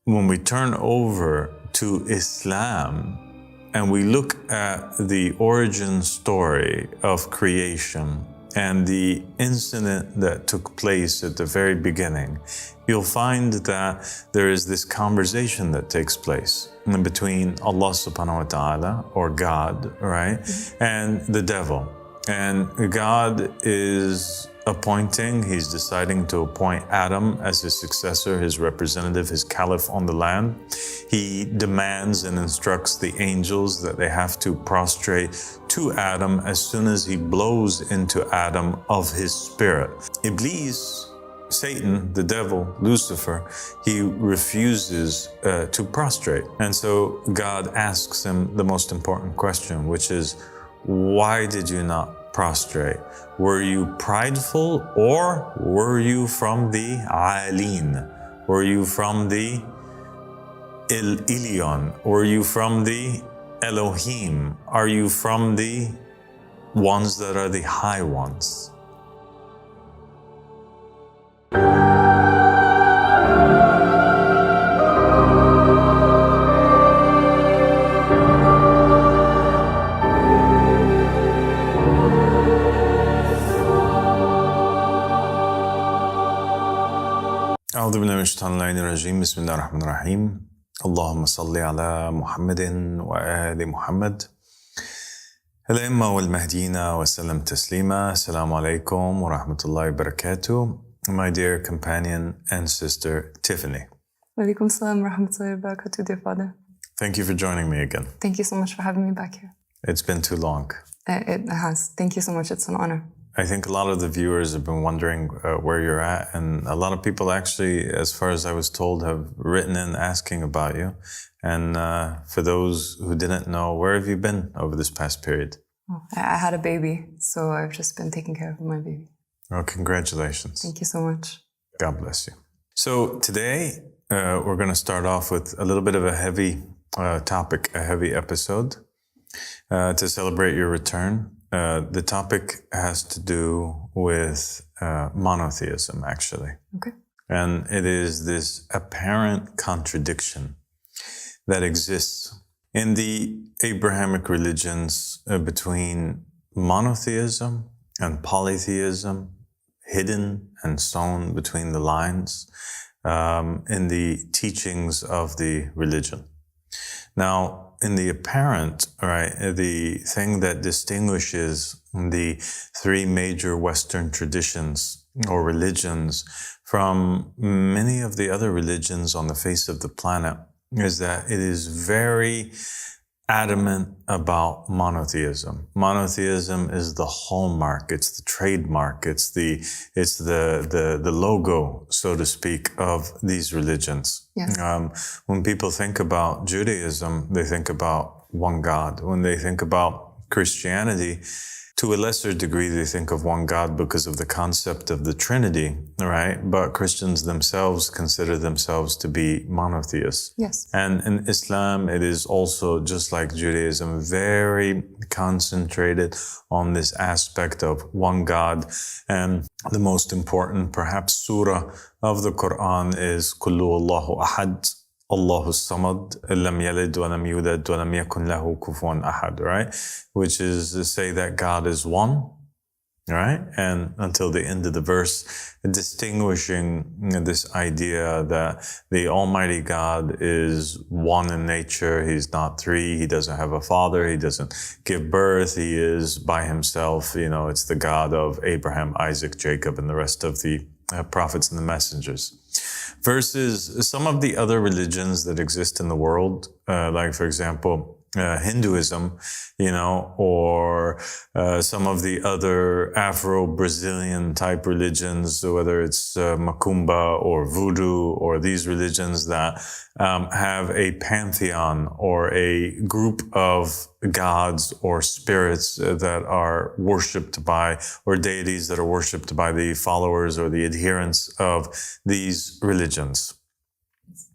when we turn over to Islam and we look at the origin story of creation and the incident that took place at the very beginning, you'll find that there is this conversation that takes place between Allah subhanahu wa ta'ala, or God, right, and the devil. And God is he's deciding to appoint Adam as his successor, his representative, his caliph on the land. He demands and instructs the angels that they have to prostrate to Adam as soon as he blows into Adam of his spirit. Iblis, Satan, the devil, Lucifer, he refuses to prostrate. And so God asks him the most important question, which is, why did you not prostrate? Were you prideful, or were you from the Alin? Were you from the El Elyon? Were you from the Elohim? Are you from the ones that are the high ones? أعوذ بالله من الشيطان اللعين الرجيم بسم الله الرحمن الرحيم اللهم صل على محمد وآل محمد الأئمة والمهديين وسلم تسليما. Assalamu alaikum wa rahmatullahi wa barakatuh. My dear companion and sister Tiffany. Walaikum salam wa rahmatullahi wa barakatuh, dear father. Thank you for joining me again. Thank you so much for having me back here. It's been too long. It has. Thank you so much. It's an honor. I think a lot of the viewers have been wondering where you're at, and a lot of people actually, as far as I was told, have written in asking about you. And for those who didn't know, where have you been over this past period? Oh, I had a baby, so I've just been taking care of my baby. Oh, congratulations. Thank you so much. God bless you. So today, we're going to start off with a little bit of a heavy topic, a heavy episode to celebrate your return. The topic has to do with monotheism, actually. Okay. And it is this apparent contradiction that exists in the Abrahamic religions between monotheism and polytheism, hidden and sewn between the lines in the teachings of the religion. Now, in the apparent, right, the thing that distinguishes the three major Western traditions or religions from many of the other religions on the face of the planet is that it is very adamant about monotheism. Monotheism is the hallmark, it's the trademark, it's the logo, so to speak, of these religions. Yes. When people think about Judaism, they think about one God. When they think about Christianity, to a lesser degree, they think of one God because of the concept of the Trinity, right? But Christians themselves consider themselves to be monotheists. Yes. And in Islam, it is also, just like Judaism, very concentrated on this aspect of one God. And the most important, perhaps, surah of the Quran is Kullu Allahu Ahad. Allahu Samad, lam yalid wa lam yulad wa lam yakun lahu kufuwan ahad, right? Which is to say that God is one, right? And until the end of the verse, distinguishing this idea that the Almighty God is one in nature. He's not three. He doesn't have a father. He doesn't give birth. He is by himself. You know, it's the God of Abraham, Isaac, Jacob, and the rest of the prophets and the messengers. Versus some of the other religions that exist in the world, like, for example, Hinduism, you know, or some of the other Afro-Brazilian type religions, whether it's Macumba or Voodoo, or these religions that have a pantheon or a group of gods or spirits that are worshipped by, or deities that are worshipped by the followers or the adherents of these religions.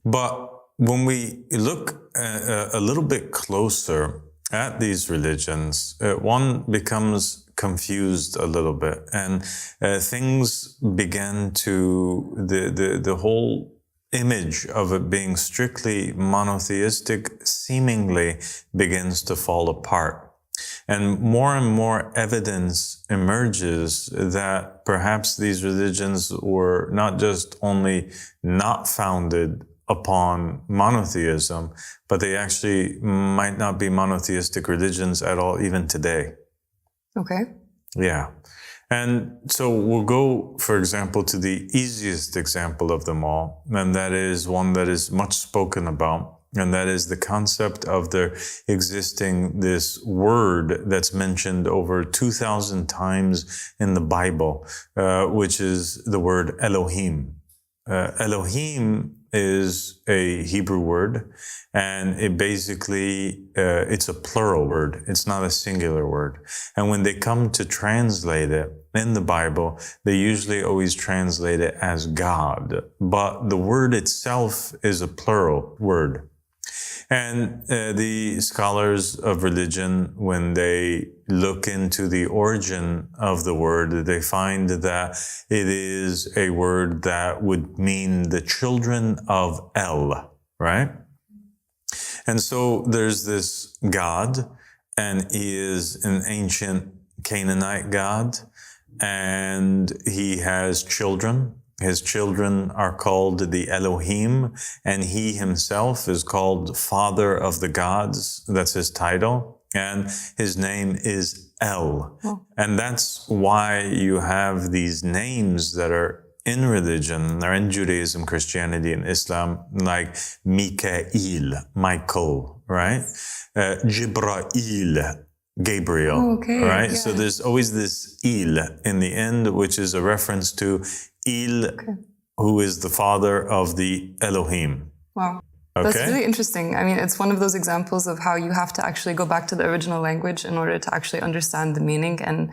But when we look a little bit closer at these religions, one becomes confused a little bit, and things begin to, the whole image of it being strictly monotheistic seemingly begins to fall apart. And more evidence emerges that perhaps these religions were not just only not founded upon monotheism, but they actually might not be monotheistic religions at all, even today. Okay. Yeah. And so we'll go, for example, to the easiest example of them all, and that is one that is much spoken about. And that is the concept of there existing this word that's mentioned over 2,000 times in the Bible, which is the word Elohim. Elohim is a Hebrew word, and it basically, it's a plural word. It's not a singular word. And when they come to translate it in the Bible, they usually always translate it as God. But the word itself is a plural word. And the scholars of religion, when they look into the origin of the word, they find that it is a word that would mean the children of El, right? And so there's this God, and he is an ancient Canaanite God, and he has children. His children are called the Elohim, and he himself is called Father of the Gods. That's his title. And his name is El. Oh. And that's why you have these names that are in religion, or in Judaism, Christianity, and Islam, like Mikael, Michael, right? Jibrail, Gabriel, right? Yeah. So there's always this Il in the end, which is a reference to Il, who is the father of the Elohim. Wow. Okay. That's really interesting. I mean, it's one of those examples of how you have to actually go back to the original language in order to actually understand the meaning. And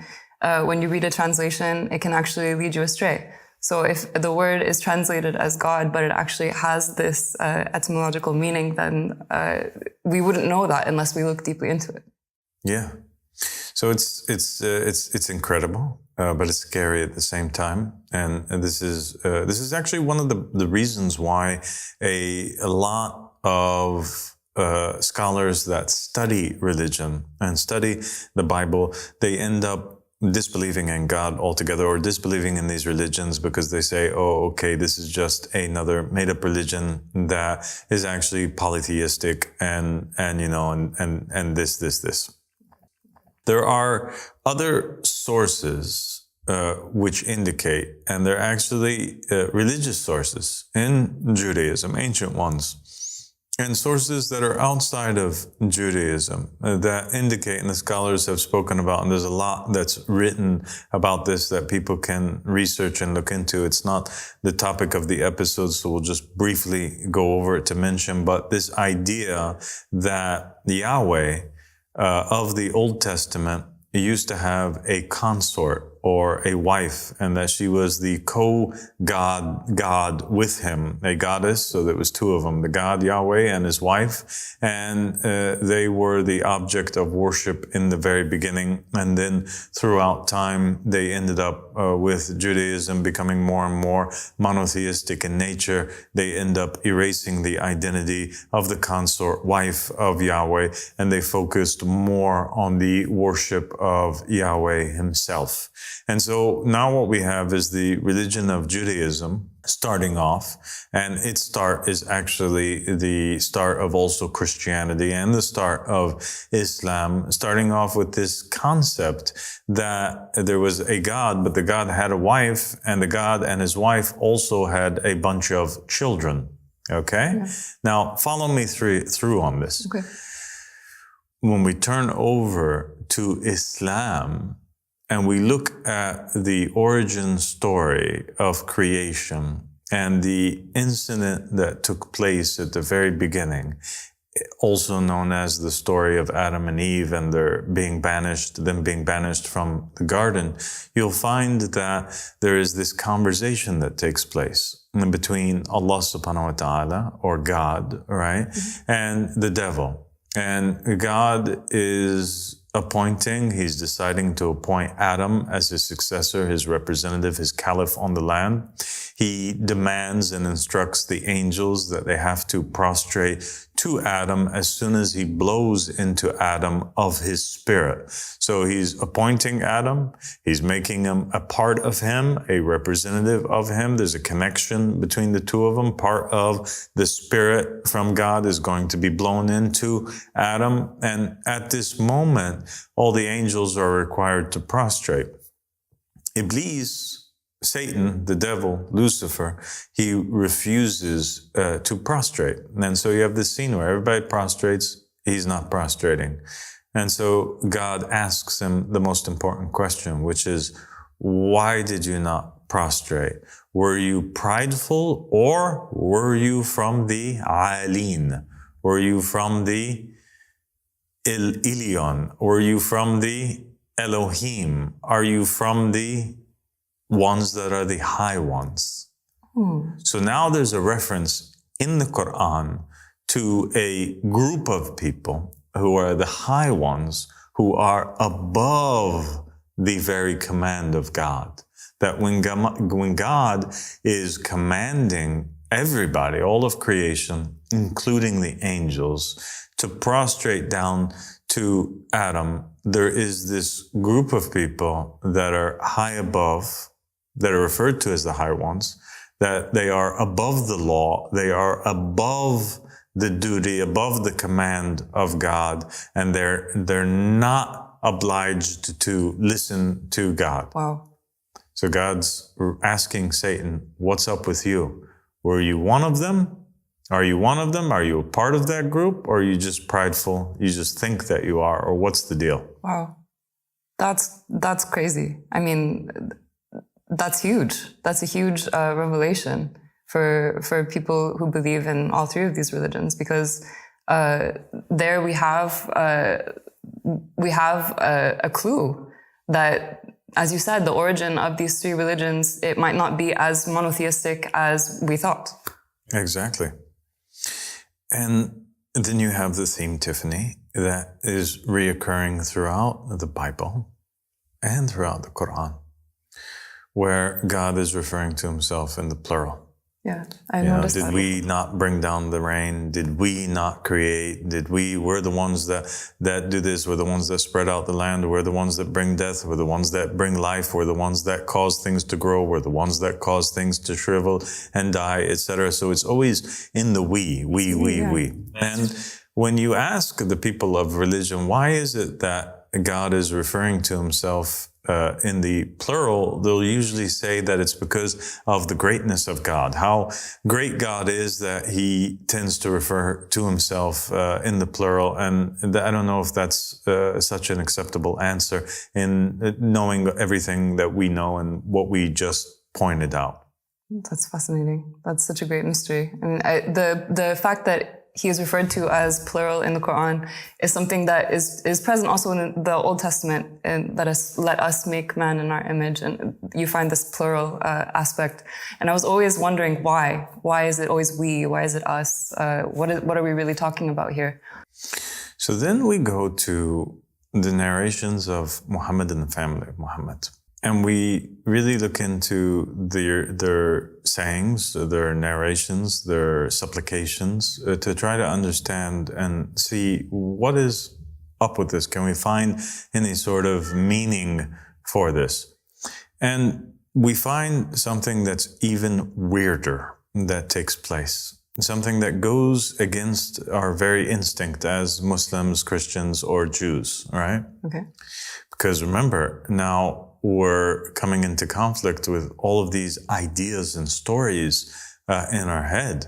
when you read a translation, it can actually lead you astray. So if the word is translated as God, but it actually has this etymological meaning, then we wouldn't know that unless we look deeply into it. Yeah. So it's incredible. But it's scary at the same time, and this is actually one of the reasons why a lot of scholars that study religion and study the Bible, they end up disbelieving in God altogether, or disbelieving in these religions, because they say, oh, okay, this is just another made-up religion that is actually polytheistic, and this. There are other sources which indicate, and they're actually religious sources in Judaism, ancient ones, and sources that are outside of Judaism that indicate, and the scholars have spoken about, and there's a lot that's written about this that people can research and look into. It's not the topic of the episode, so we'll just briefly go over it to mention, but this idea that Yahweh of the Old Testament used to have a consort or a wife, and that she was the God with him, a goddess. So there was two of them, the God Yahweh and his wife, and they were the object of worship in the very beginning. And then throughout time, they ended up with Judaism becoming more and more monotheistic in nature. They end up erasing the identity of the consort wife of Yahweh, and they focused more on the worship of Yahweh himself. And so now what we have is the religion of Judaism starting off, and its start is actually the start of also Christianity and the start of Islam, starting off with this concept that there was a God, but the God had a wife, and the God and his wife also had a bunch of children. Okay? Yeah. Now, follow me through on this. Okay. When we turn over to Islam, and we look at the origin story of creation and the incident that took place at the very beginning, also known as the story of Adam and Eve and them being banished from the garden, you'll find that there is this conversation that takes place between Allah subhanahu wa ta'ala, or God, right, and the devil. And God is he's deciding to appoint Adam as his successor, his representative, his caliph on the land. He demands and instructs the angels that they have to prostrate to Adam as soon as he blows into Adam of his spirit. So he's appointing Adam. He's making him a part of him, a representative of him. There's a connection between the two of them. Part of the spirit from God is going to be blown into Adam. And at this moment, all the angels are required to prostrate. Iblis, Satan, the devil, Lucifer, he refuses to prostrate. And so you have this scene where everybody prostrates, he's not prostrating. And so God asks him the most important question, which is, why did you not prostrate? Were you prideful, or were you from the Alin? Were you from the Elyon? Were you from the Elohim? Are you from the ones that are the high ones? So now there's a reference in the Quran to a group of people who are the high ones, who are above the very command of God. That when God is commanding everybody, all of creation, including the angels, to prostrate down to Adam, there is this group of people that are high above, that are referred to as the high ones, that they are above the law, they are above the duty, above the command of God, and they're not obliged to listen to God. Wow. So God's asking Satan, what's up with you? Were you one of them? Are you one of them? Are you a part of that group? Or are you just prideful? You just think that you are? Or what's the deal? Wow. That's crazy. I mean, that's huge. That's a huge revelation for people who believe in all three of these religions, because there we have a clue that, as you said, the origin of these three religions, it might not be as monotheistic as we thought. Exactly. And then you have the theme, Tiffany, that is reoccurring throughout the Bible and throughout the Quran, where God is referring to himself in the plural. Yeah, I noticed that. Did we not bring down the rain? Did we not create? We're the ones that do this. We're the ones that spread out the land. We're the ones that bring death. We're the ones that bring life. We're the ones that cause things to grow. We're the ones that cause things to shrivel and die, etc. So it's always in the we. And when you ask the people of religion, why is it that God is referring to himself in the plural, they'll usually say that it's because of the greatness of God, how great God is, that he tends to refer to himself in the plural. And I don't know if that's such an acceptable answer in knowing everything that we know and what we just pointed out. That's fascinating. That's such a great mystery. I mean, the fact that he is referred to as plural in the Quran is something that is present also in the Old Testament, and let us make man in our image. And you find this plural aspect. And I was always wondering why. Why is it always we? Why is it us? What are we really talking about here? So then we go to the narrations of Muhammad and the family of Muhammad. And we really look into their sayings, their narrations, their supplications, to try to understand and see what is up with this. Can we find any sort of meaning for this? And we find something that's even weirder that takes place. Something that goes against our very instinct as Muslims, Christians, or Jews, right? Okay. Because remember, now we're coming into conflict with all of these ideas and stories in our head.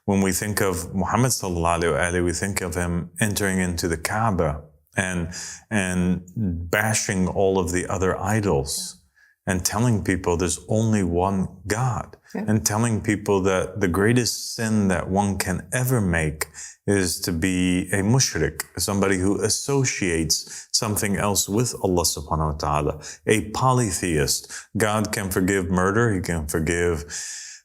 When we think of Muhammad sallallahu alaihi wasallam, we think of him entering into the Kaaba and bashing all of the other idols, and telling people there's only one God, and telling people that the greatest sin that one can ever make is to be a mushrik, somebody who associates something else with Allah subhanahu wa ta'ala, a polytheist. God can forgive murder, he can forgive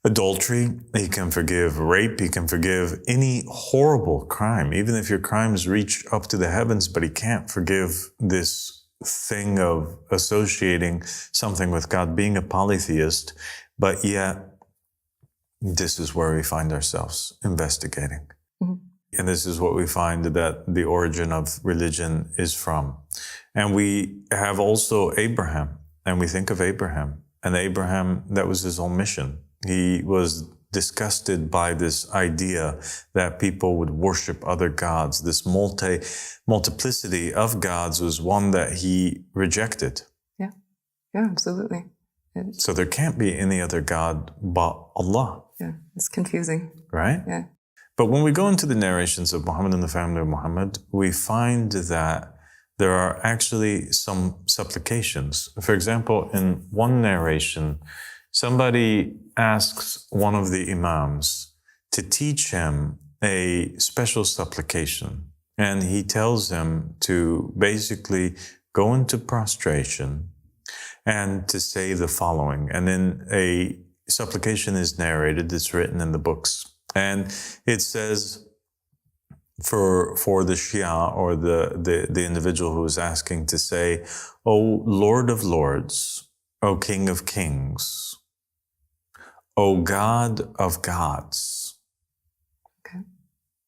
adultery, he can forgive rape, he can forgive any horrible crime, even if your crimes reach up to the heavens, but he can't forgive this thing of associating something with God, being a polytheist. But yet this is where we find ourselves investigating. Mhm. And this is what we find that the origin of religion is from. And we have also Abraham, and we think of Abraham. And Abraham, that was his whole mission. He was disgusted by this idea that people would worship other gods. This multiplicity of gods was one that he rejected. Yeah, absolutely. So there can't be any other God but Allah. Yeah, it's confusing. Right? Yeah. But when we go into the narrations of Muhammad and the family of Muhammad, we find that there are actually some supplications. For example, in one narration, somebody asks one of the imams to teach him a special supplication. And he tells him to basically go into prostration and to say the following. And then a supplication is narrated, it's written in the books. And it says, for the Shia or the individual who is asking to say, O Lord of Lords, O King of Kings, O God of Gods. Okay.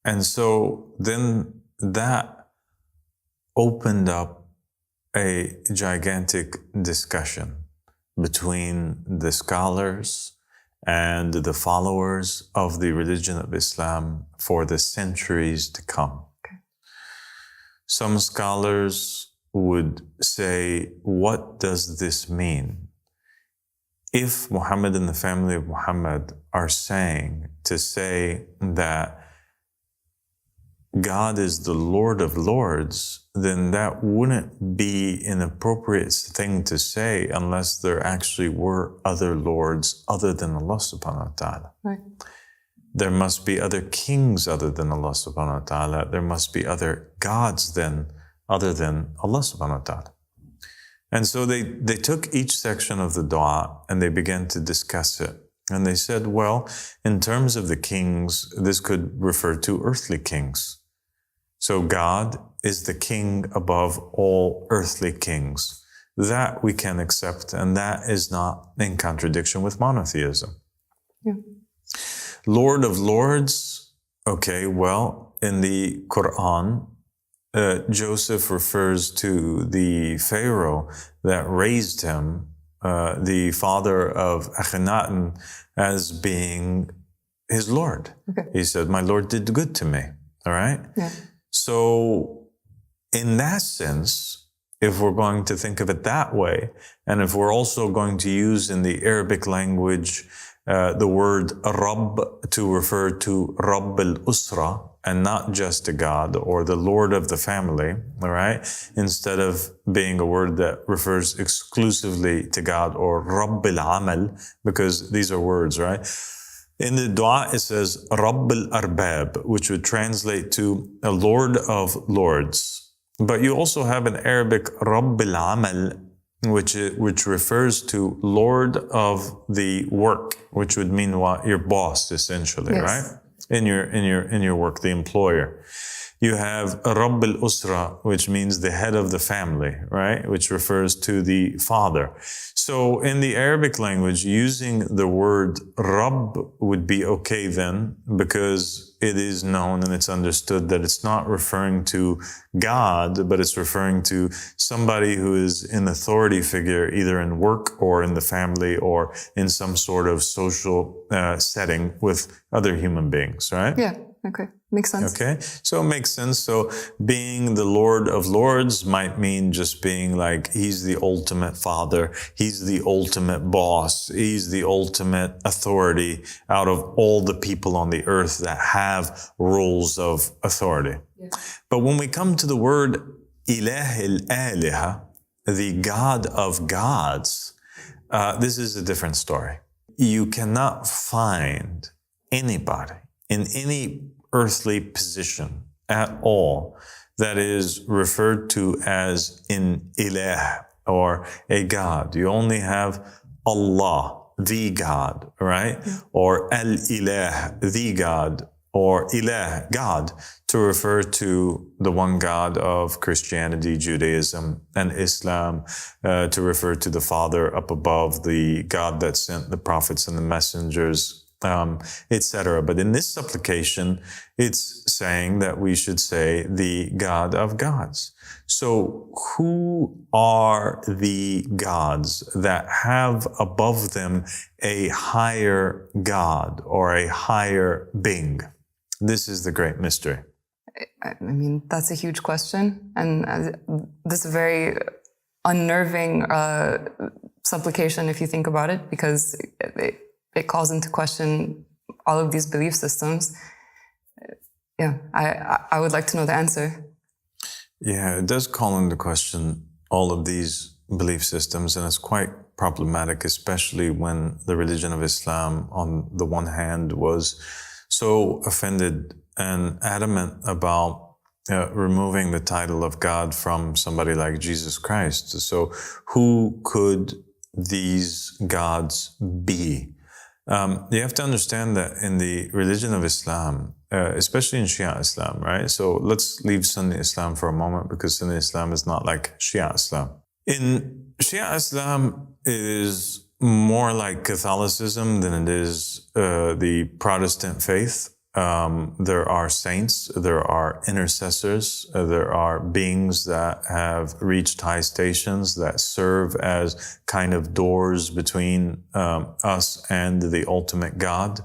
And so then that opened up a gigantic discussion between the scholars and the followers of the religion of Islam for the centuries to come. Okay. Some scholars would say, what does this mean? If Muhammad and the family of Muhammad are saying to say that God is the Lord of Lords, then that wouldn't be an appropriate thing to say unless there actually were other lords other than Allah subhanahu wa ta'ala. Right. There must be other kings other than Allah subhanahu wa ta'ala. There must be other gods then other than Allah subhanahu wa ta'ala. And so they took each section of the dua and they began to discuss it. And they said, well, in terms of the kings, this could refer to earthly kings. So God is the king above all earthly kings. That we can accept, and that is not in contradiction with monotheism. Yeah. Lord of Lords, okay, well, in the Quran, Joseph refers to the Pharaoh that raised him, the father of Akhenaten, as being his Lord. Okay. He said, my Lord did good to me, all right? Yeah. So in that sense, if we're going to think of it that way, and if we're also going to use in the Arabic language the word Rabb to refer to Rabb al-Usra, and not just a God or the Lord of the family, all right? Instead of being a word that refers exclusively to God, or Rabb al-Amal, because these are words, right? In the dua, it says Rabb al-Arbab, which would translate to a Lord of Lords. But you also have in Arabic Rabb al-Amal, which refers to Lord of the work, which would mean what? Your boss, essentially, yes. right? In your work, the employer. You have Rabb al-Usra, which means the head of the family, right? Which refers to the father. So in the Arabic language, using the word Rabb would be okay then, because it is known and it's understood that it's not referring to God, but it's referring to somebody who is an authority figure, either in work or in the family or in some sort of social setting with other human beings, right? Yeah. Okay. Makes sense. Okay. So it makes sense. So being the Lord of Lords might mean just being like, he's the ultimate father. He's the ultimate boss. He's the ultimate authority out of all the people on the earth that have roles of authority. Yeah. But when we come to the word الآلهة, the God of gods, this is a different story. You cannot find anybody in any earthly position at all that is referred to as an ilah or a God. You only have Allah, the God, right? Yeah. Or al-ilah, the God, or ilah, God, to refer to the one God of Christianity, Judaism, and Islam, to refer to the Father up above, the God that sent the prophets and the messengers, etc. But in this supplication, it's saying that we should say the God of gods. So who are the gods that have above them a higher God or a higher being? This is the great mystery. I mean, that's a huge question. And this is a very unnerving supplication if you think about it, because it calls into question all of these belief systems. Yeah, I would like to know the answer. Yeah, it does call into question all of these belief systems, and it's quite problematic, especially when the religion of Islam, on the one hand, was so offended and adamant about removing the title of God from somebody like Jesus Christ. So who could these gods be? You have to understand that in the religion of Islam, especially in Shia Islam, right? So let's leave Sunni Islam for a moment, because Sunni Islam is not like Shia Islam. In Shia Islam, it is more like Catholicism than it is the Protestant faith. There are saints, there are intercessors, there are beings that have reached high stations that serve as kind of doors between us and the ultimate God.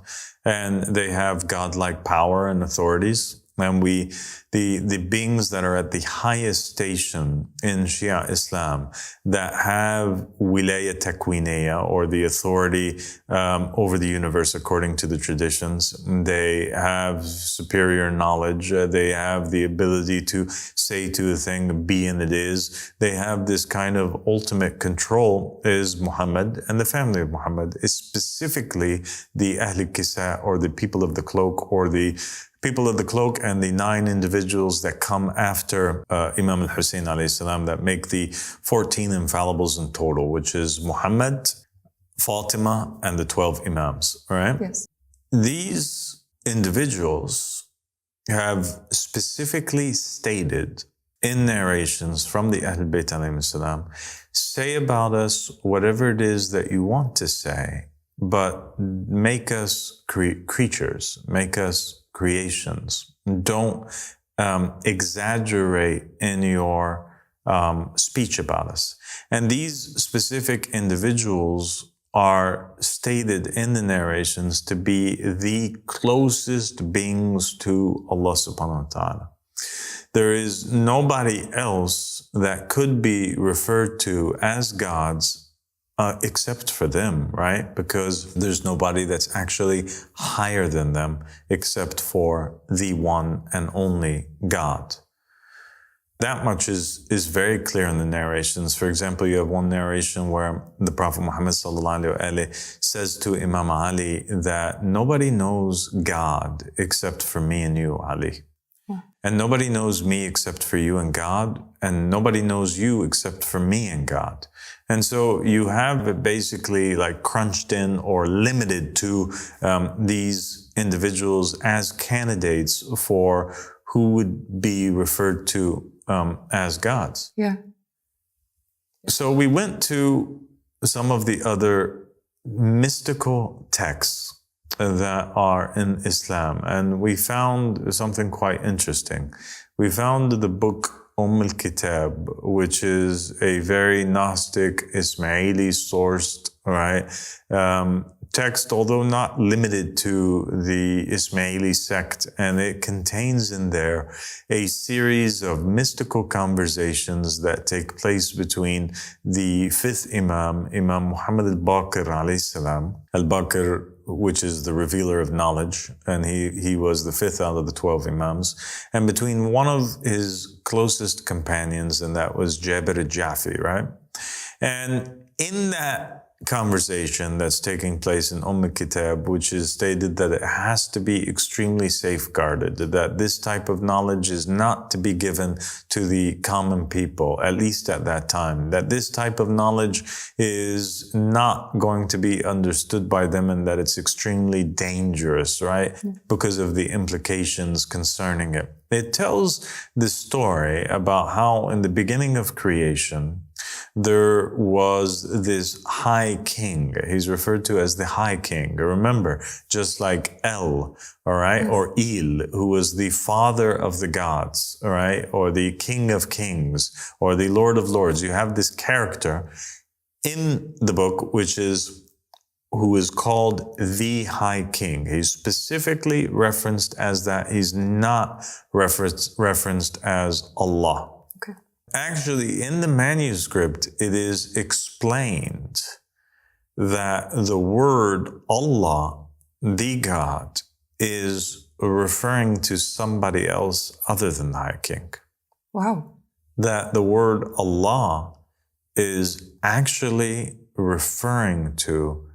And they have godlike power and authorities. And the beings that are at the highest station in Shia Islam that have wilaya takwiniya, or the authority over the universe according to the traditions, they have superior knowledge. They have the ability to say to a thing, be and it is. They have this kind of ultimate control, is Muhammad and the family of Muhammad, is specifically the Ahl Kisa, or the people of the cloak, or the people of the cloak, and the 9 individuals that come after Imam al-Hussein alayhi salam, that make the 14 infallibles in total, which is Muhammad, Fatima, and the 12 Imams, right? Yes. These individuals have specifically stated in narrations from the Ahl Bayt alayhi salam, say about us whatever it is that you want to say, but make us creatures, make us creations. Don't exaggerate in your speech about us. And these specific individuals are stated in the narrations to be the closest beings to Allah subhanahu wa ta'ala. There is nobody else that could be referred to as gods except for them, right? Because there's nobody that's actually higher than them except for the one and only God. That much is very clear in the narrations. For example, you have one narration where the Prophet Muhammad sallallahu alaihi wasallam says to Imam Ali that nobody knows God except for me and you, Ali. And nobody knows me except for you and God, and nobody knows you except for me and God. And so you have it basically like crunched in or limited to these individuals as candidates for who would be referred to as gods. Yeah. So we went to some of the other mystical texts that are in Islam, and we found something quite interesting. We found the book al-Kitab, which is a very Gnostic, Ismaili sourced, right, text, although not limited to the Ismaili sect. And it contains in there a series of mystical conversations that take place between the 5th Imam, Imam Muhammad al-Baqir alayhi salam, al-Baqir, which is the revealer of knowledge, and he was the 5th out of the 12 Imams, and between one of his closest companions, and that was Jabir al-Jafi, right? And in that conversation that's taking place in Kitab, which is stated that it has to be extremely safeguarded, that this type of knowledge is not to be given to the common people, at least at that time, that this type of knowledge is not going to be understood by them, and that it's extremely dangerous, right? Because of the implications concerning it. It tells the story about how in the beginning of creation, there was this high king. He's referred to as the high king. Remember, just like El, all right, or Il, who was the father of the gods, all right, or the king of kings, or the Lord of lords. You have this character in the book, who is called the High King. He's specifically referenced as that. He's not referenced as Allah. Okay. Actually, in the manuscript, it is explained that the word Allah, the God, is referring to somebody else other than the High King. Wow. That the word Allah is actually referring to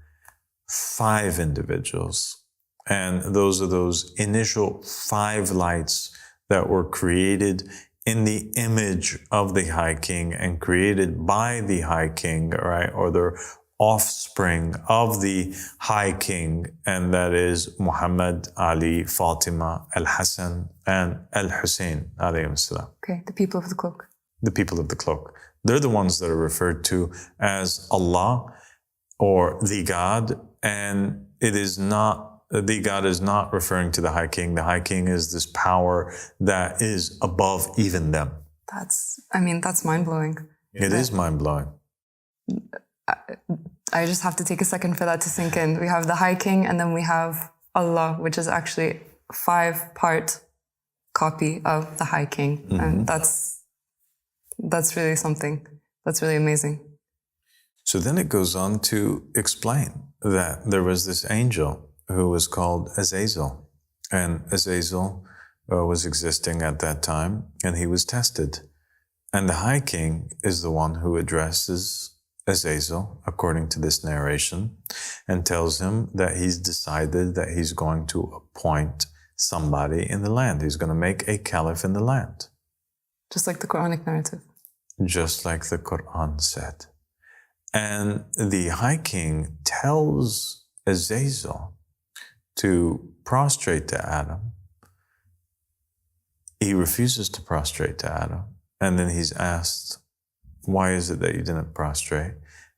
5 individuals. And those are those initial 5 lights that were created in the image of the High King and created by the High King, right? Or the offspring of the High King. And that is Muhammad, Ali, Fatima, Al-Hassan, and Al-Hussein, alayhim salam. Okay, the people of the cloak. The people of the cloak. They're the ones that are referred to as Allah or the God. And it is not, the God is not referring to the High King. The High King is this power that is above even them. That's mind-blowing. It is mind-blowing. I just have to take a second for that to sink in. We have the High King, and then we have Allah, which is actually a 5-part copy of the High King. Mm-hmm. And that's really something. That's really amazing. So then it goes on to explain that there was this angel who was called Azazel. And Azazel was existing at that time, and he was tested. And the High King is the one who addresses Azazel, according to this narration, and tells him that he's decided that he's going to appoint somebody in the land. He's going to make a caliph in the land. Just like the Quranic narrative. Just like the Quran said. And the High King tells Azazel to prostrate to Adam. He refuses to prostrate to Adam. And then he's asked, why is it that you didn't prostrate?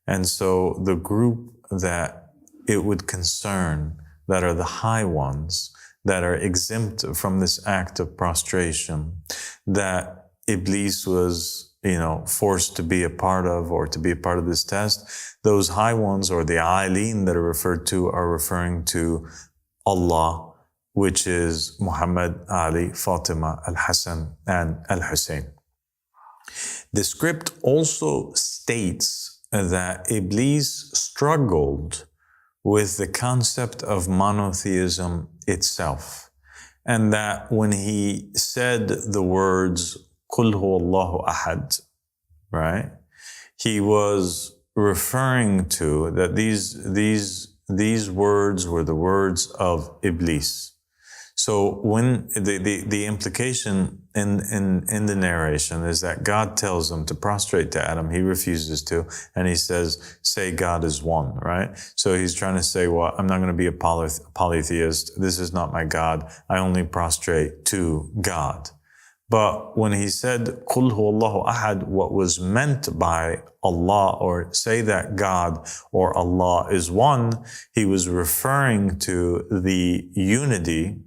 And so the group that it would concern, that are the high ones, that are exempt from this act of prostration, that Iblis was forced to be a part of, or to be a part of this test, those high ones, or the Aleen that are referred to, are referring to Allah, which is Muhammad, Ali, Fatima, Al-Hassan, and Al-Hussein. The script also states that Iblis struggled with the concept of monotheism itself, and that when he said the words Qul huwa Allahu ahad, right? He was referring to that these words were the words of Iblis. So when the implication in the narration is that God tells him to prostrate to Adam, he refuses to, and he says, say God is one, right? So he's trying to say, well, I'm not going to be a polytheist. This is not my God. I only prostrate to God. But when he said, Qul huwa Allahu ahad, what was meant by Allah, or say that God or Allah is one, he was referring to the unity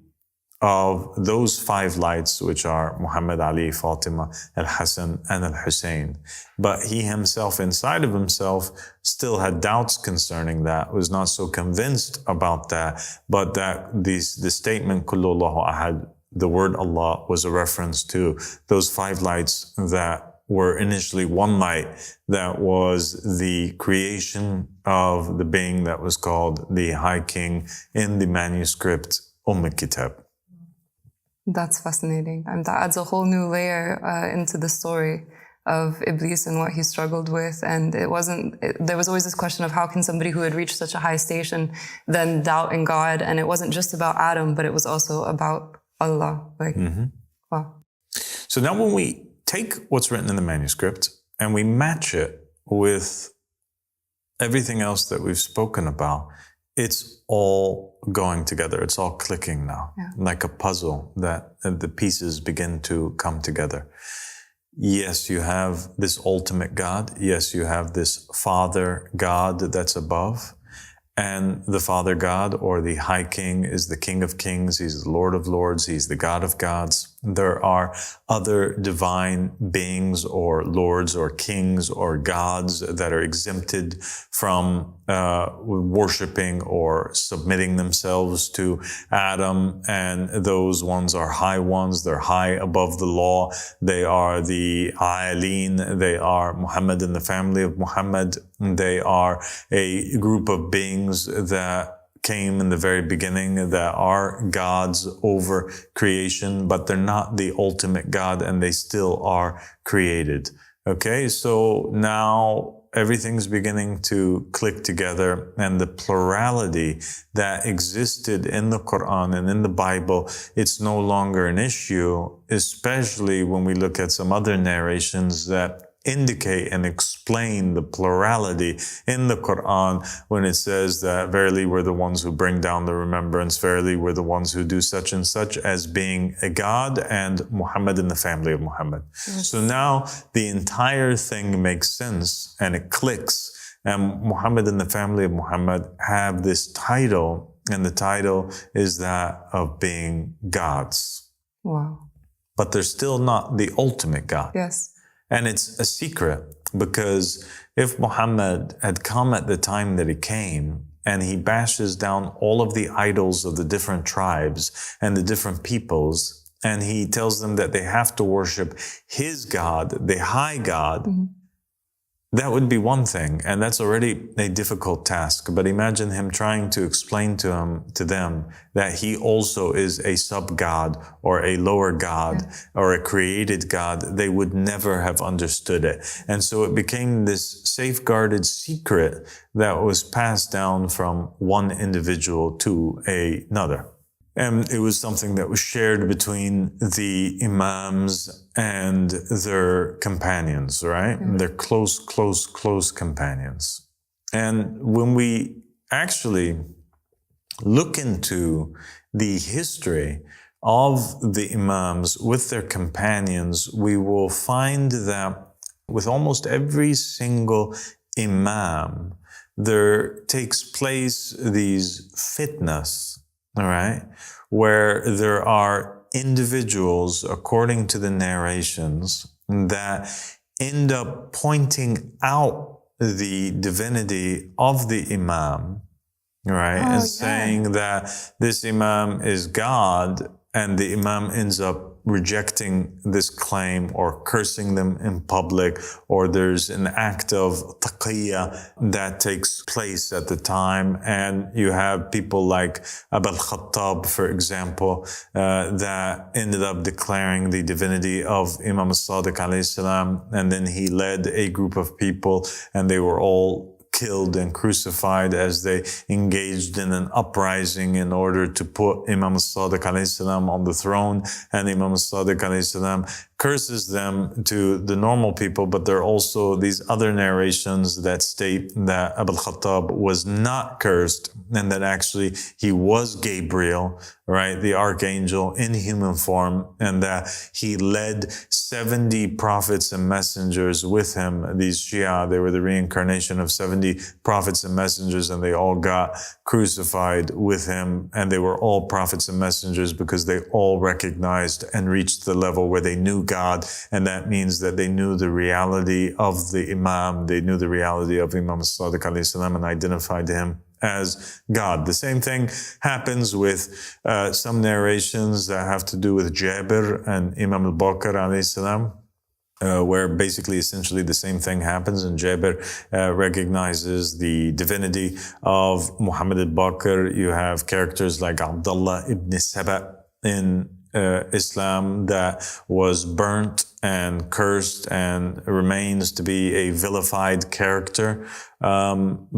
of those 5 lights, which are Muhammad, Ali, Fatima, Al-Hassan, and Al-Hussein. But he himself, inside of himself, still had doubts concerning that, was not so convinced about that, but that the statement, Qul huwa Allahu ahad, the word Allah, was a reference to those 5 lights that were initially one light, that was the creation of the being that was called the High King in the manuscript al-Kitab. That's fascinating. And that adds a whole new layer into the story of Iblis and what he struggled with. And there was always this question of how can somebody who had reached such a high station then doubt in God? And it wasn't just about Adam, but it was also about Allah. Wow. So now when we take what's written in the manuscript and we match it with everything else that we've spoken about, it's all going together. It's all clicking now, like a puzzle that the pieces begin to come together. yes, you have this ultimate God. Yes, you have this Father God that's above. And the Father God, or the High King, is the King of Kings. He's the Lord of Lords. He's the God of gods. There are other divine beings or lords or kings or gods that are exempted from worshiping or submitting themselves to Adam. And those ones are high ones. They're high above the law. They are the A'aleen. They are Muhammad and the family of Muhammad. They are a group of beings that came in the very beginning that are gods over creation, but they're not the ultimate God, and they still are created. Okay, so now everything's beginning to click together, and the plurality that existed in the Quran and in the Bible, it's no longer an issue, especially when we look at some other narrations that indicate and explain the plurality in the Quran when it says that verily we're the ones who bring down the remembrance, verily we're the ones who do such and such, as being a God and Muhammad and the family of Muhammad. Yes. So now the entire thing makes sense and it clicks, and Muhammad and the family of Muhammad have this title, and the title is that of being gods. Wow. But they're still not the ultimate God. Yes. And it's a secret, because if Muhammad had come at the time that he came and he bashes down all of the idols of the different tribes and the different peoples, and he tells them that they have to worship his God, the high God, that would be one thing. And that's already a difficult task. But imagine him trying to explain to them that he also is a sub-God or a lower God or a created God. They would never have understood it. And so it became this safeguarded secret that was passed down from one individual to another. And it was something that was shared between the imams and their companions, right? Mm-hmm. Their close companions. And when we actually look into the history of the imams with their companions, we will find that with almost every single imam, there takes place these fitnas, all right, where there are individuals, according to the narrations, that end up pointing out the divinity of the imam, right, and saying that this imam is God, and the imam ends up rejecting this claim or cursing them in public, or there's an act of taqiyya that takes place at the time. And you have people like Abu al-Khattab, for example, that ended up declaring the divinity of Imam al-Sadiq alayhi salam, and then he led a group of people, and they were all killed and crucified as they engaged in an uprising in order to put Imam al-Sadiq alayhi salam on the throne. And Imam al-Sadiq alayhi salam curses them to the normal people, but there are also these other narrations that state that Abu al-Khattab was not cursed, and that actually he was Gabriel, right, the archangel in human form, and that he led 70 prophets and messengers with him. These Shia, they were the reincarnation of 70 prophets and messengers, and they all got crucified with him. And they were all prophets and messengers because they all recognized and reached the level where they knew God. And that means that they knew the reality of the Imam. They knew the reality of Imam al-Sadiq alayhi salam and identified him as God. The same thing happens with some narrations that have to do with Jabir and Imam al-Baqir alayhi salam, where basically essentially the same thing happens, and Jabir recognizes the divinity of Muhammad al-Baqir. You have characters like Abdullah ibn Saba in Islam that was burnt and cursed and remains to be a vilified character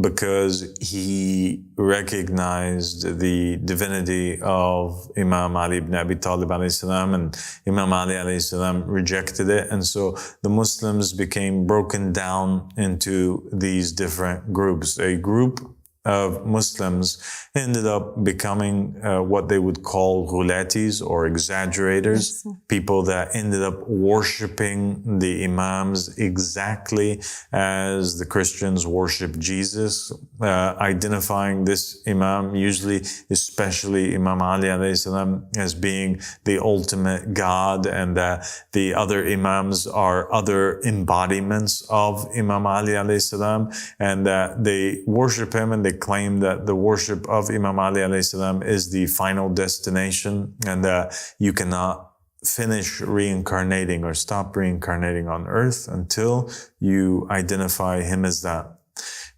because he recognized the divinity of Imam Ali ibn Abi Talib alayhi salam, and Imam Ali alayhi salam rejected it. And so the Muslims became broken down into these different groups. A group of Muslims ended up becoming what they would call ghulatis or exaggerators, yes. People that ended up worshiping the imams exactly as the Christians worship Jesus, identifying this imam, usually especially Imam Ali alayhi salam, as being the ultimate God, and that the other imams are other embodiments of Imam Ali alayhi salam, and that they worship him and they claim that the worship of Imam Ali alayhi salam is the final destination, and that you cannot finish reincarnating or stop reincarnating on earth until you identify him as that.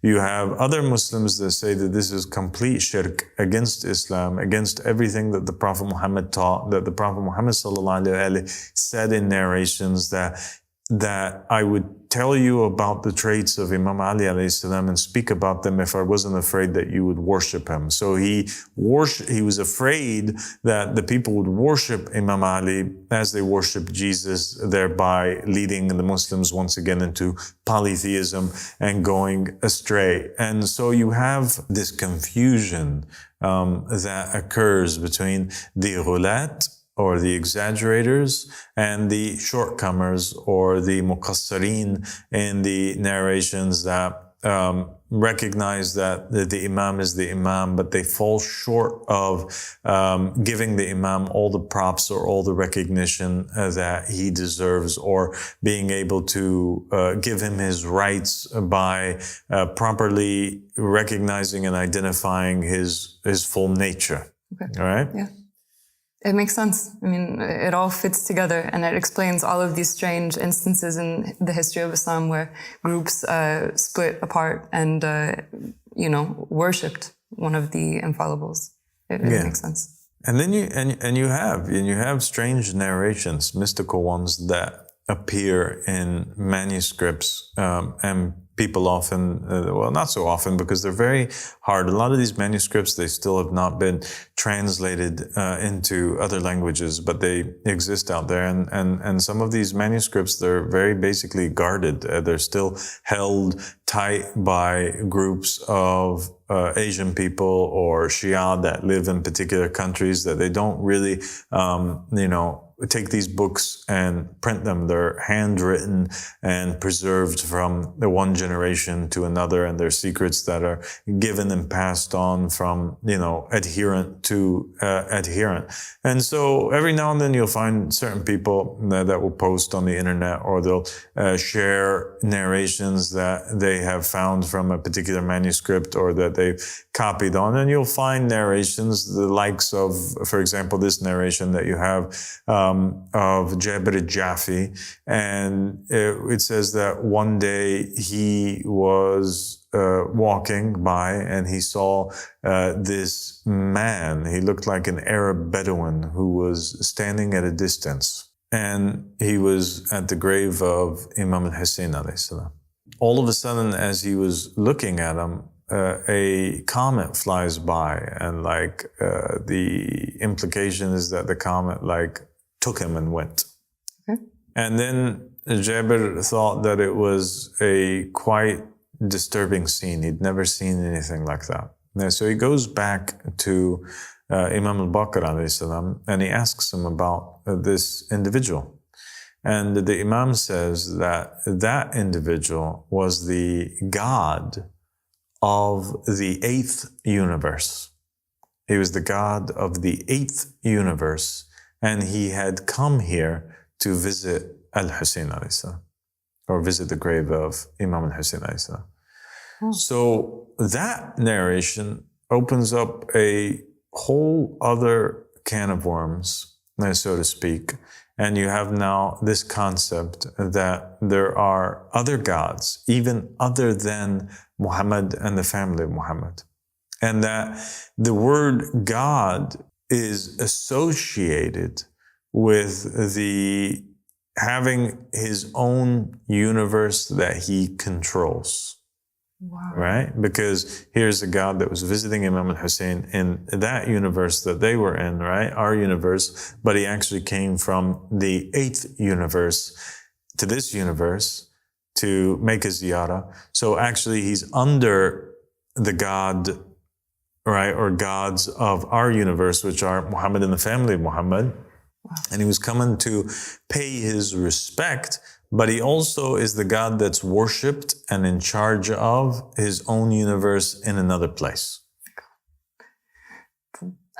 You have other Muslims that say that this is complete shirk against Islam, against everything that the Prophet Muhammad taught, that the Prophet Muhammad sallallahu alaihi wasallam said in narrations that I would tell you about the traits of Imam Ali alayhi salam and speak about them if I wasn't afraid that you would worship him. So he was afraid that the people would worship Imam Ali as they worship Jesus, thereby leading the Muslims once again into polytheism and going astray. And so you have this confusion that occurs between the ghulat, or the exaggerators, and the shortcomers, or the muqassirin in the narrations that recognize that the imam is the imam, but they fall short of giving the imam all the props or all the recognition that he deserves, or being able to give him his rights by properly recognizing and identifying his full nature. Okay. All right? Yeah. It makes sense. I mean, it all fits together, and it explains all of these strange instances in the history of Islam where groups split apart and, worshipped one of the infallibles. It makes sense. And then you have strange narrations, mystical ones that appear in manuscripts, and people often, not so often because they're very hard. A lot of these manuscripts, they still have not been translated into other languages, but they exist out there. And some of these manuscripts, they're very basically guarded. They're still held tight by groups of Asian people or Shia that live in particular countries, that they don't really, take these books and print them. They're handwritten and preserved from the one generation to another, and they're secrets that are given and passed on from, adherent to adherent. And so every now and then you'll find certain people that will post on the internet, or they'll share narrations that they have found from a particular manuscript or that they've copied on. And you'll find narrations, the likes of, for example, this narration that you have, of Jabir al-Jafi, and it says that one day he was walking by and he saw this man. He looked like an Arab Bedouin who was standing at a distance, and he was at the grave of Imam al-Hussein alayhi salam. All of a sudden, as he was looking at him, a comet flies by, and the implication is that the comet took him and went. Okay. And then Jabir thought that it was a quite disturbing scene. He'd never seen anything like that. And so he goes back to Imam al-Baqir alayhi salam, and he asks him about this individual. And the Imam says that that individual was the God of the 8th universe. He was the God of the 8th universe, and he had come here to visit al-Hussein alayhi salam, or visit the grave of Imam al-Hussein alayhi salam. So that narration opens up a whole other can of worms, so to speak. And you have now this concept that there are other gods, even other than Muhammad and the family of Muhammad. And that the word God is associated with the having his own universe that he controls. Wow. Right? Because here's a God that was visiting Imam al-Hussein in that universe that they were in, right? Our universe. But he actually came from the 8th universe to this universe to make a ziyarah. So actually he's under the God, right, or gods of our universe, which are Muhammad and the family of Muhammad. And he was coming to pay his respect, but he also is the God that's worshipped and in charge of his own universe in another place.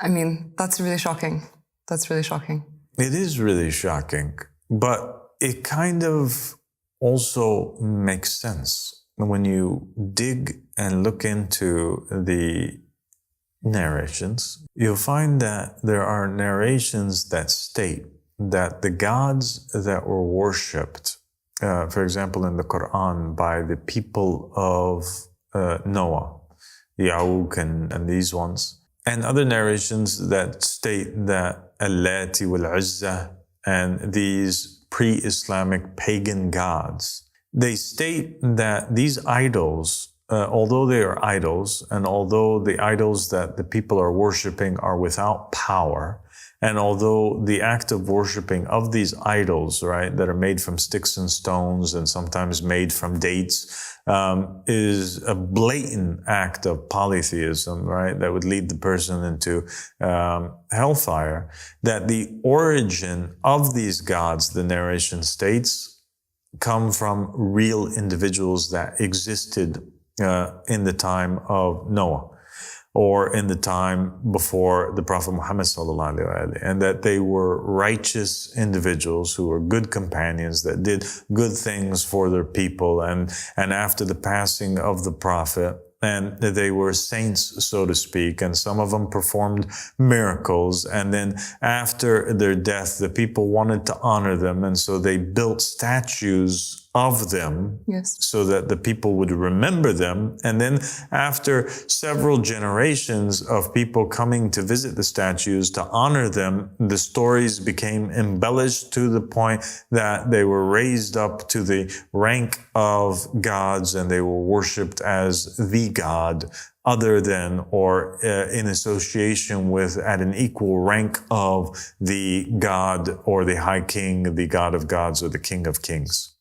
I mean, that's really shocking. That's really shocking. It is really shocking, but it kind of also makes sense when you dig and look into the narrations. You'll find that there are narrations that state that the gods that were worshipped, for example, in the Quran by the people of Noah, Ya'uq and these ones, and other narrations that state that Allati wal-Uzza and these pre-Islamic pagan gods, they state that these idols, although they are idols, and although the idols that the people are worshiping are without power, and although the act of worshiping of these idols, right, that are made from sticks and stones and sometimes made from dates, is a blatant act of polytheism, right, that would lead the person into hellfire, that the origin of these gods, the narration states, come from real individuals that existed in the time of Noah, or in the time before the Prophet Muhammad sallallahu alaihi wasallam, and that they were righteous individuals who were good companions that did good things for their people, and after the passing of the Prophet, and they were saints, so to speak, and some of them performed miracles, and then after their death, the people wanted to honor them, and so they built statues of them, yes, so that the people would remember them. And then after several generations of people coming to visit the statues to honor them, the stories became embellished to the point that they were raised up to the rank of gods, and they were worshipped as the God, other than or in association with, at an equal rank of the God or the High King, the God of gods, or the King of kings.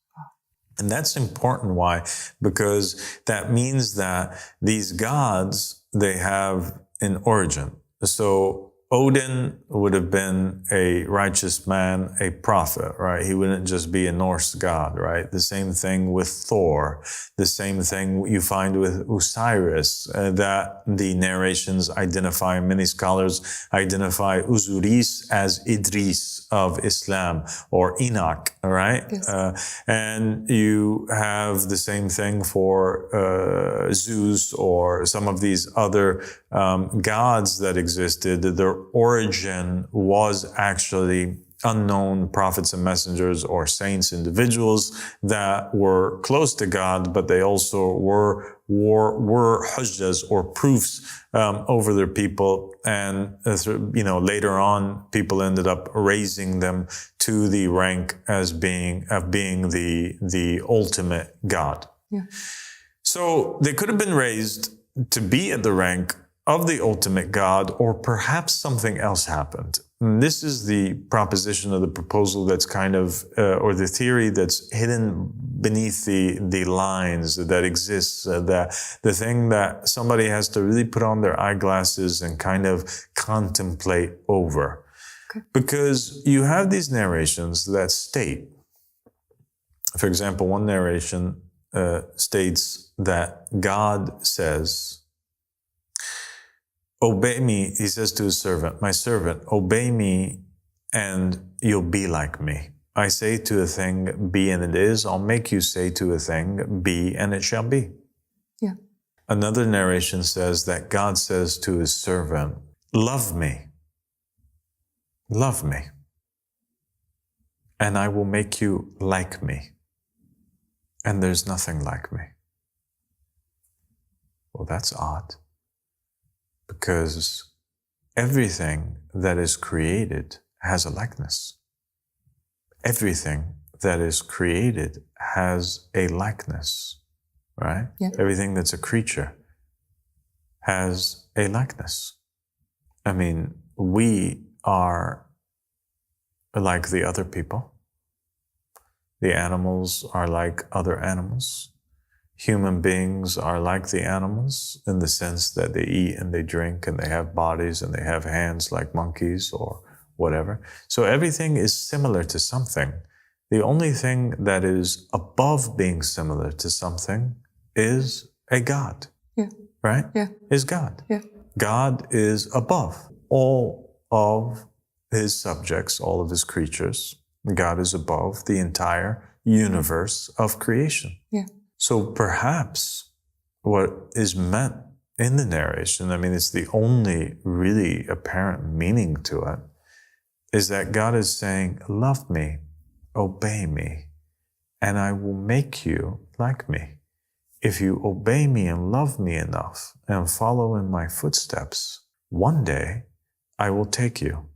And that's important. Why? Because that means that these gods, they have an origin. So Odin would have been a righteous man, a prophet, right? He wouldn't just be a Norse god, right? The same thing with Thor. The same thing you find with Osiris, that the narrations identify, many scholars identify Uzuris as Idris of Islam, or Enoch, right? Yes. And you have the same thing for Zeus, or some of these other gods that existed. Their origin was actually unknown prophets and messengers or saints, individuals that were close to God, but they also were hujjas, or proofs over their people. And later on, people ended up raising them to the rank as being the ultimate God. Yeah. So they could have been raised to be at the rank of the ultimate God, or perhaps something else happened. And this is the proposition of the proposal that's kind of, or the theory that's hidden beneath the lines that exists, the thing that somebody has to really put on their eyeglasses and kind of contemplate over. Okay. Because you have these narrations that state, for example, one narration states that God says, obey me, he says to his servant, my servant, obey me and you'll be like me. I say to a thing, be and it is. I'll make you say to a thing, be and it shall be. Yeah. Another narration says that God says to his servant, love me, and I will make you like me. And there's nothing like me. Well, that's odd. Because everything that is created has a likeness. Everything that is created has a likeness, right? Yeah. Everything that's a creature has a likeness. I mean, we are like the other people. The animals are like other animals. human beings are like the animals in the sense that they eat and they drink and they have bodies and they have hands like monkeys or whatever. So everything is similar to something. The only thing that is above being similar to something is a God. Yeah. Right? Yeah. Is God. Yeah. God is above all of his subjects, all of his creatures. God is above the entire universe of creation. Yeah. So perhaps what is meant in the narration, I mean, it's the only really apparent meaning to it, is that God is saying, love me, obey me, and I will make you like me. If you obey me and love me enough and follow in my footsteps, one day I will take you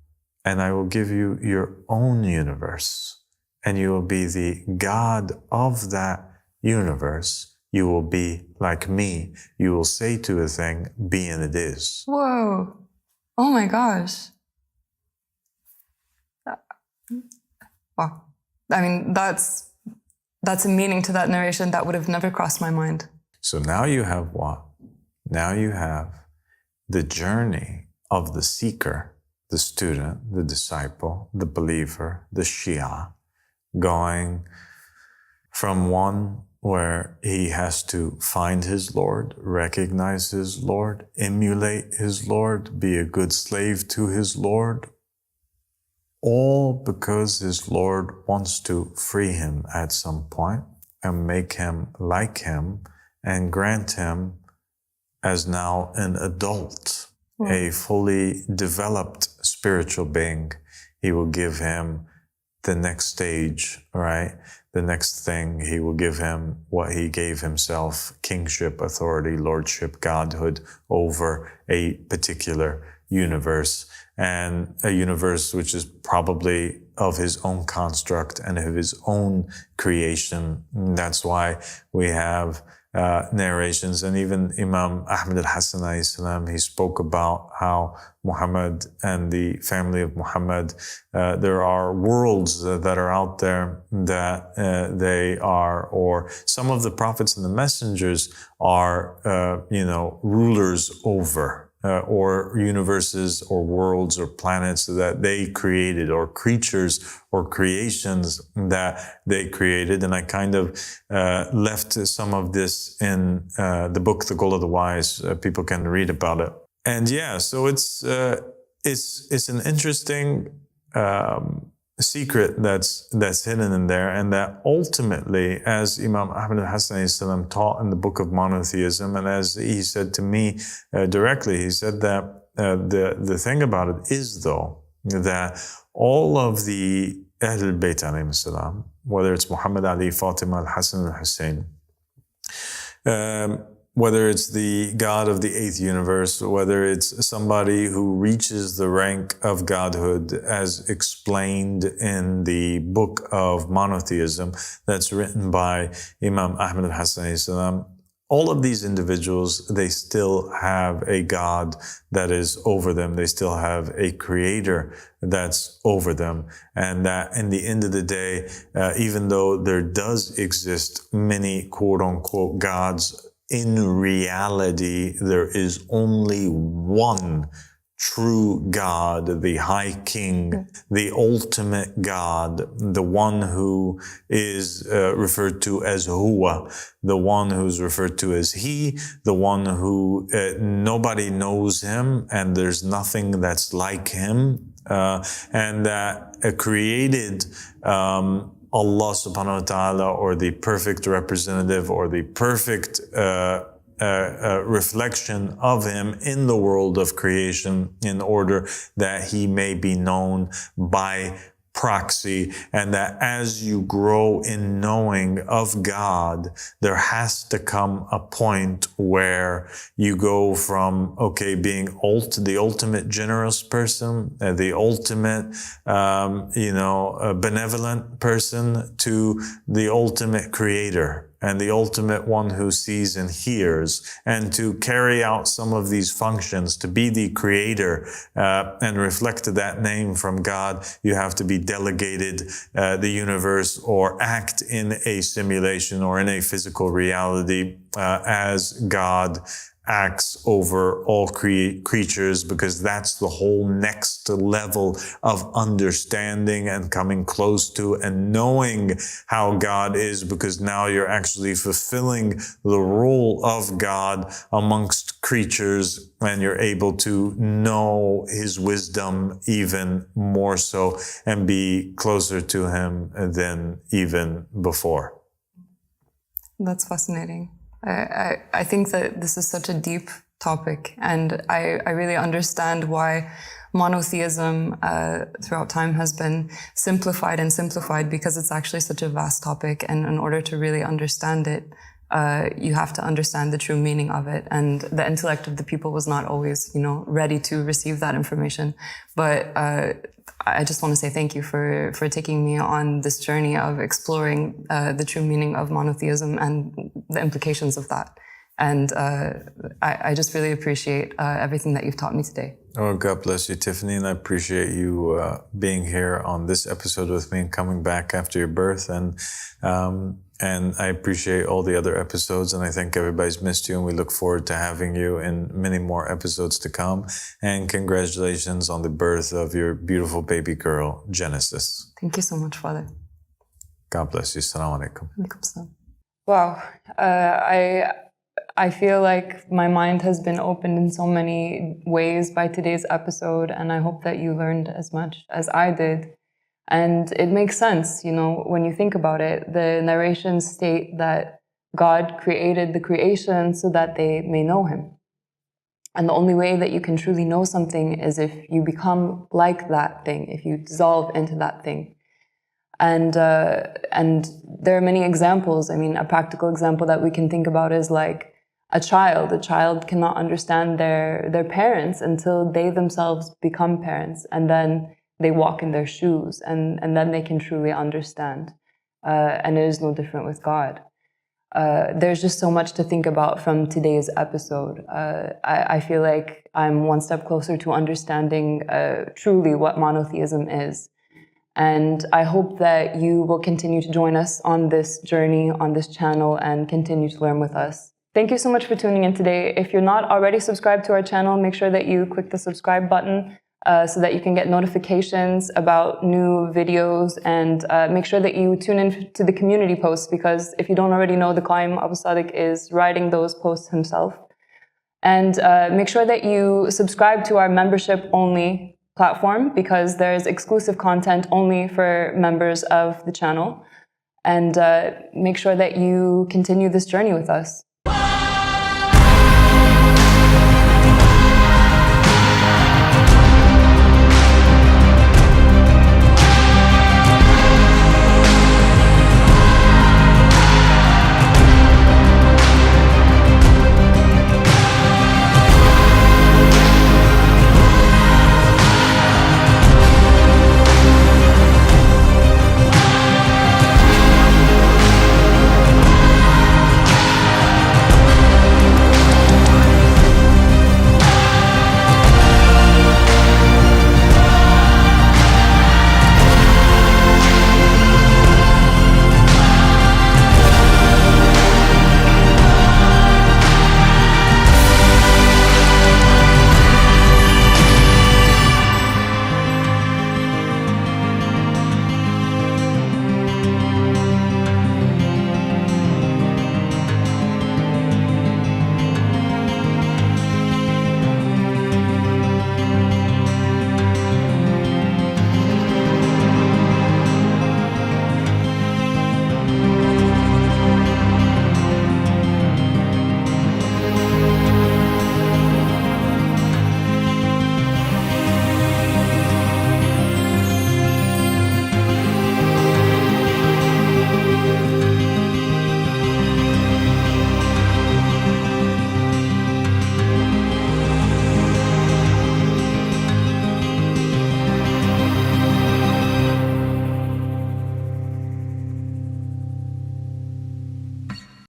and I will give you your own universe, and you will be the God of that universe. You will be like me. You will say to a thing, be and it is. Whoa. Oh my gosh. Wow. I mean, that's a meaning to that narration that would have never crossed my mind. So now you have what? Now you have the journey of the seeker, the student, the disciple, the believer, the Shia, going from one where he has to find his Lord, recognize his Lord, emulate his Lord, be a good slave to his Lord, all because his Lord wants to free him at some point and make him like him and grant him as now an adult, a fully developed spiritual being. He will give him the next stage, right? The next thing. He will give him what he gave himself: kingship, authority, lordship, godhood over a particular universe, and a universe which is probably of his own construct and of his own creation. That's why we have narrations, and even Imam Ahmed al-Hassan alayhi salam, he spoke about how Muhammad and the family of Muhammad, there are worlds that are out there that they are, or some of the prophets and the messengers are, rulers over, or universes or worlds or planets that they created, or creatures or creations that they created. And I kind of left some of this in the book, The Goal of the Wise. People can read about it. And yeah, so it's an interesting secret that's hidden in there, and that ultimately, as Imam Ahmed al-Hassan taught in the book of monotheism, and as he said to me directly, he said that the thing about it is, though, that all of the Ahl al-Bayt alayhim salam, whether it's Muhammad, Ali, Fatima, al-Hassan, al-Hussein, whether it's the God of the eighth universe, whether it's somebody who reaches the rank of godhood as explained in the book of monotheism that's written by Imam Ahmed al-Hassan, all of these individuals, they still have a God that is over them. They still have a creator that's over them. And that in the end of the day, even though there does exist many quote unquote gods, in reality, there is only one true God, the High King, the ultimate God, the one who is referred to as Huwa, the one who's referred to as He, the one who nobody knows Him and there's nothing that's like Him, and that created Allah subhanahu wa ta'ala, or the perfect representative, or the perfect reflection of Him in the world of creation, in order that He may be known by proxy, and that as you grow in knowing of God, there has to come a point where you go from, being the ultimate generous person, the ultimate, benevolent person, to the ultimate creator. and the ultimate one who sees and hears, and to carry out some of these functions, to be the creator and reflect that name from God, you have to be delegated the universe or act in a simulation or in a physical reality as God acts over all creatures, because that's the whole next level of understanding and coming close to and knowing how God is, because now you're actually fulfilling the role of God amongst creatures, and you're able to know his wisdom even more so and be closer to him than even before. That's fascinating. I think that this is such a deep topic, and I really understand why monotheism throughout time has been simplified and simplified, because it's actually such a vast topic, and in order to really understand it, you have to understand the true meaning of it. And the intellect of the people was not always, ready to receive that information. But I just want to say thank you for taking me on this journey of exploring the true meaning of monotheism and the implications of that. And I just really appreciate everything that you've taught me today. Oh, God bless you, Tiffany. And I appreciate you being here on this episode with me and coming back after your birth. And I appreciate all the other episodes, and I think everybody's missed you, and we look forward to having you in many more episodes to come. And congratulations on the birth of your beautiful baby girl, Genesis. Thank you so much, Father. God bless you. Assalamu alaikum. Wow. I feel like my mind has been opened in so many ways by today's episode, and I hope that you learned as much as I did. And it makes sense, when you think about it. The narrations state that God created the creation so that they may know him. And the only way that you can truly know something is if you become like that thing, if you dissolve into that thing. And there are many examples. I mean, a practical example that we can think about is like a child. A child cannot understand their parents until they themselves become parents, and then they walk in their shoes, and then they can truly understand. And it is no different with God. There's just so much to think about from today's episode. I feel like I'm one step closer to understanding truly what monotheism is. And I hope that you will continue to join us on this journey, on this channel, and continue to learn with us. Thank you so much for tuning in today. If you're not already subscribed to our channel, make sure that you click the subscribe button so that you can get notifications about new videos, and make sure that you tune in to the community posts, because if you don't already know, the Qaim Abu Sadiq is writing those posts himself. And make sure that you subscribe to our membership-only platform, because there's exclusive content only for members of the channel. And make sure that you continue this journey with us.